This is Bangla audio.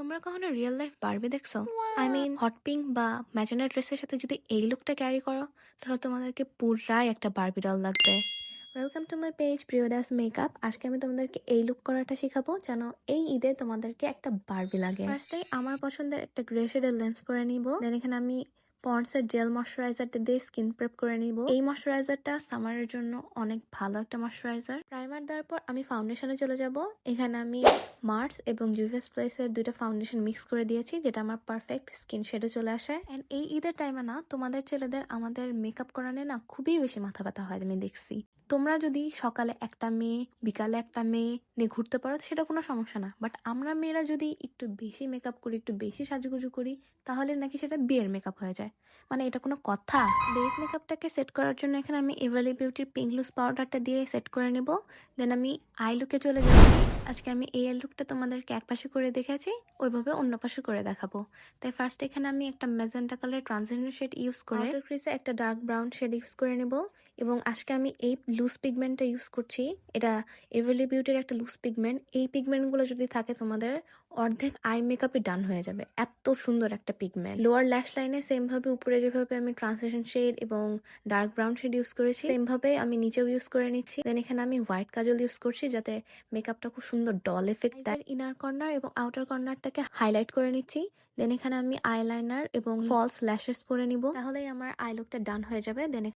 তোমরা কখনো রিয়েল লাইফ বারবি দেখছো? আই মিন হট পিঙ্ক বা ম্যাজেন্টা ড্রেসের সাথে যদি এই লুকটা ক্যারি করো তাহলে তোমাদেরকে পুরাই একটা বারবি ডল লাগবে। Welcome to my page Priyadas makeup. আজকে আমি তোমাদেরকে এই লুক করাটা শেখাবো যেন এই ঈদে তোমাদেরকে একটা বারবি লাগে। ফার্স্টেই আমার পছন্দের একটা গ্রে শেডের লেন্স পরে নিব। দেন এখানে আমি পন্ডসের জেল ময়শ্চারাইজারটা দিয়ে স্কিন প্রেপ করে নিব। এই ময়শ্চারাইজারটা সামারের জন্য অনেক ভালো একটা ময়শ্চারাইজার। প্রাইমার দেওয়ার পর আমি ফাউন্ডেশনে চলে যাব। এখানে আমি মার্স এবং জুভিয়াস প্লেসের দুইটা ফাউন্ডেশন মিক্স করে দিয়েছি, যেটা আমার পারফেক্ট স্কিন শেডে চলে আসে। এন্ড এই ঈদের টাইমে না তোমাদের ছেলেদের আমাদের মেকআপ করানো না খুবই বেশি মাথা ব্যথা হয়, আমি দেখছি। তোমরা যদি সকালে একটা মেয়ে বিকালে একটা মেয়ে নিয়ে ঘুরতে পারো সেটা কোনো সমস্যা না, বাট আমরা মেয়েরা যদি একটু বেশি মেকআপ করি, একটু বেশি সাজুগুজু করি, তাহলে নাকি সেটা বিয়ের মেকআপ হয়ে যায়। মানে এটা কোনো কথা? বেস মেকআপটাকে সেট করার জন্য এখানে আমি এভালি বিউটির পিঙ্ক লুজ পাউডারটা দিয়ে সেট করে নেব। দেন আমি আই লুকে চলে যাচ্ছি। আজকে আমি এই আই লুকটা তোমাদেরকে এক পাশে করে দেখেছি, ওইভাবে অন্য পাশে করে দেখাবো। তাই ফার্স্ট এখানে আমি একটা magenta colour transition shade use করে আউটার ক্রিজে একটা ডার্ক ব্রাউন শেড ইউজ করে নেব। এবং আজকে আমি এই লুজ পিগমেন্টটা ইউজ করছি। এটা এভারলি বিউটির একটা লুজ পিগমেন্ট। এই পিগমেন্টগুলো যদি থাকে তোমাদের অর্ধেক আই মেকআপই ডান হয়ে যাবে, এত সুন্দর একটা পিগমেন্ট। লোয়ার ল্যাশ লাইনে সেম ভাবে উপরে যেভাবে আমি ট্রান্সলেশন শেড এবং ডার্ক ব্রাউন শেড ইউজ করেছি, সেম ভাবে আমি নিচেও ইউজ করে নিচ্ছি। দেন এখানে আমি হোয়াইট কাজল ইউজ করছি যাতে মেকআপটা খুব সুন্দর ডল এফেক্ট দেয়। ইনার কর্নার এবং আউটার কর্নারটাকে হাইলাইট করে নিচ্ছি। দেন এখানে আমি আইলাইনার এবং ফলস ল্যাশেস পরে নিব, তাহলেই আমার আই লুকটা ডান হয়ে যাবে। দেন